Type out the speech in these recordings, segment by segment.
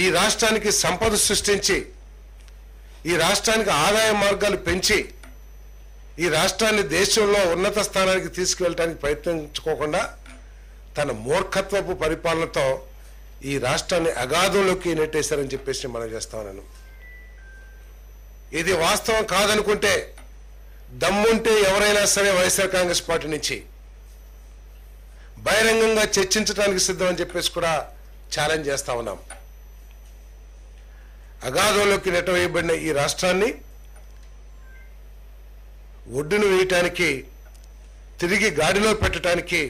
ఈ రాష్ట్రానికి సంపద సృష్టించి ఈ రాష్ట్రానికి ఆదాయ మార్గాలు పెంచి ఈ రాష్ట్రాన్ని దేశంలో ఉన్నత స్థానానికి తీసుకువెళ్ళడానికి ప్రయత్నించుకోకుండా తన మూర్ఖత్వపు పరిపాలనతో ఈ రాష్ట్రాన్ని అగాధంలోకి నెట్టేశారని చెప్పేసి మనం చేస్తాను. ఇది వాస్తవం కాదనుకుంటే దమ్ముంటే ఎవరైనా సరే వైఎస్ఆర్ కాంగ్రెస్ పార్టీ నుంచి బహిరంగంగా చర్చించడానికి సిద్ధం అని చెప్పేసి కూడా ఛాలెంజ్ చేస్తా ఉన్నాం. అగాధంలోకి నెట్టవేయబడిన ఈ రాష్ట్రాన్ని ఒడ్డును వేయటానికి తిరిగి గాడిలో పెట్టడానికి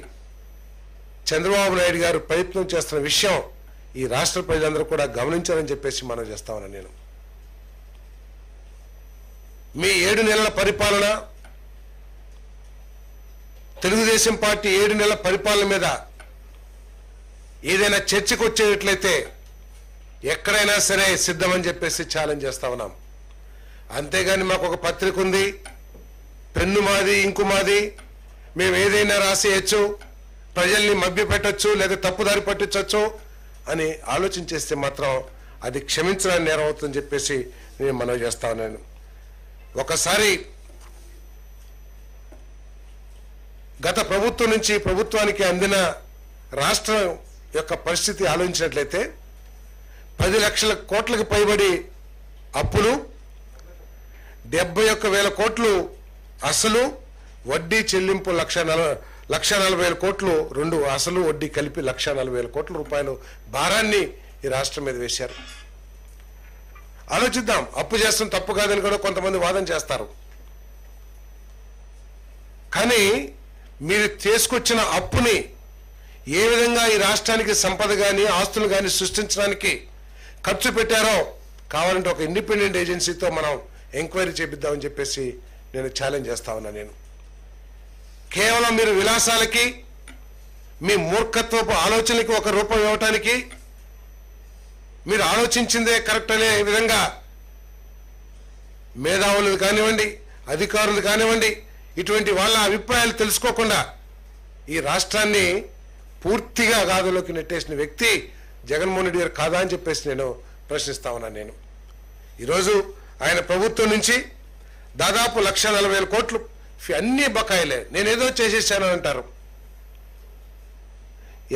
చంద్రబాబు నాయుడు గారు ప్రయత్నం చేస్తున్న విషయం ఈ రాష్ట్ర ప్రజలందరూ కూడా గమనించారని చెప్పేసి మనం చేస్తా ఉన్నాను. నేను మీ 7 నెలల పరిపాలన, తెలుగుదేశం పార్టీ 7 నెలల పరిపాలన మీద ఏదైనా చర్చకు వచ్చేట్లయితే ఎక్కడైనా సరే సిద్ధమని చెప్పేసి ఛాలెంజ్ చేస్తా ఉన్నాం. అంతేగాని మాకు ఒక పత్రిక ఉంది, పెన్ను మాది, ఇంకు మాది, మేము ఏదైనా రాసేయచ్చు, ప్రజల్ని మభ్యపెట్టచ్చు లేదా తప్పుదారి పట్టించవచ్చు అని ఆలోచన చేస్తే మాత్రం అది క్షమించడానికి నేరం అవుతుందని చెప్పేసి నేను మనవి చేస్తా ఉన్నాను. ఒకసారి గత ప్రభుత్వం నుంచి ప్రభుత్వానికి అందిన రాష్ట్రం యొక్క పరిస్థితి ఆలోచించినట్లయితే 10 లక్షల కోట్లకు పైబడి అప్పులు, 71,000 కోట్లు అసలు, వడ్డీ చెల్లింపు 1,40,000 కోట్లు, 2 అసలు వడ్డీ కలిపి 1,40,000 కోట్ల రూపాయలు భారాన్ని ఈ రాష్ట్రం మీద వేశారు. ఆలోచిద్దాం. అప్పు చేస్తాం తప్పు కాదని కూడా కొంతమంది వాదన చేస్తారు. కానీ మీరు తీసుకొచ్చిన అప్పుని ఏ విధంగా ఈ రాష్ట్రానికి సంపద కానీ ఆస్తులు కానీ సృష్టించడానికి ఖర్చు పెట్టారో కావాలంటే ఒక ఇండిపెండెంట్ ఏజెన్సీతో మనం ఎంక్వైరీ చేపిద్దామని చెప్పేసి నేను ఛాలెంజ్ చేస్తా ఉన్నా. నేను కేవలం మీరు విలాసాలకి, మీ మూర్ఖత్వపు ఆలోచనలకి ఒక రూపం ఇవ్వటానికి మీరు ఆలోచించిందే కరెక్ట్ అనే విధంగా మేధావులు కానివ్వండి, అధికారులు కానివ్వండి, ఇటువంటి వాళ్ళ అభిప్రాయాలు తెలుసుకోకుండా ఈ రాష్ట్రాన్ని పూర్తిగా అగాధంలోకి నెట్టేసిన వ్యక్తి జగన్మోహన్ రెడ్డి గారు కాదా అని చెప్పేసి నేను ప్రశ్నిస్తా ఉన్నాను. నేను ఈరోజు ఆయన ప్రభుత్వం నుంచి దాదాపు 1,40,000 కోట్లు అన్ని బకాయిలే. నేనేదో చేసేసాను అంటారు.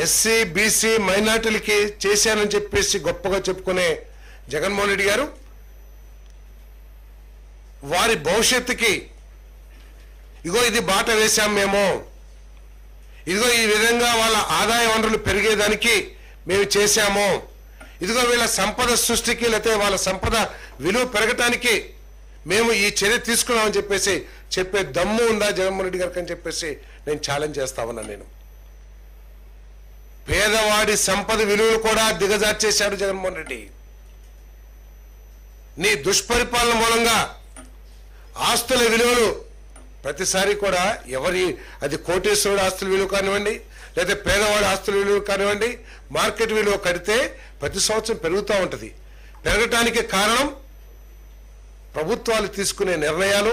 ఎస్సీ, బీసీ, మైనార్టీలకి చేశానని చెప్పేసి గొప్పగా చెప్పుకునే జగన్మోహన్ రెడ్డి గారు వారి భవిష్యత్తుకి ఇగో ఇది బాట వేశాం మేము, ఇదిగో ఈ విధంగా వాళ్ళ ఆదాయ వనరులు పెరిగేదానికి మేము చేశాము, ఇదిగో వీళ్ళ సంపద సృష్టికి లేకపోతే వాళ్ళ సంపద విలువ పెరగటానికి మేము ఈ చర్య తీసుకున్నామని చెప్పేసి చెప్పే దమ్ము ఉందా జగన్మోహన్ రెడ్డి గారికి అని చెప్పేసి నేను ఛాలెంజ్ చేస్తా ఉన్నా. నేను పేదవాడి సంపద విలువలు కూడా దిగజార్చేశాడు జగన్మోహన్ రెడ్డి. నీ దుష్పరిపాలన మూలంగా ఆస్తుల విలువలు ప్రతిసారి కూడా అది కోటేశ్వరుడు ఆస్తుల విలువ కానివ్వండి లేదా పేదవాడి ఆస్తుల విలువ కానివ్వండి, మార్కెట్ విలువ కడితే ప్రతి సంవత్సరం పెరుగుతూ ఉంటుంది. పెరగటానికి కారణం ప్రభుత్వాలు తీసుకునే నిర్ణయాలు,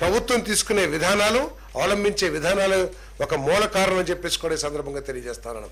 ప్రభుత్వం తీసుకునే విధానాలు, అవలంబించే విధానాలు ఒక మూల కారణం అని చెప్పేసి కూడా ఈ సందర్భంగా తెలియజేస్తాను.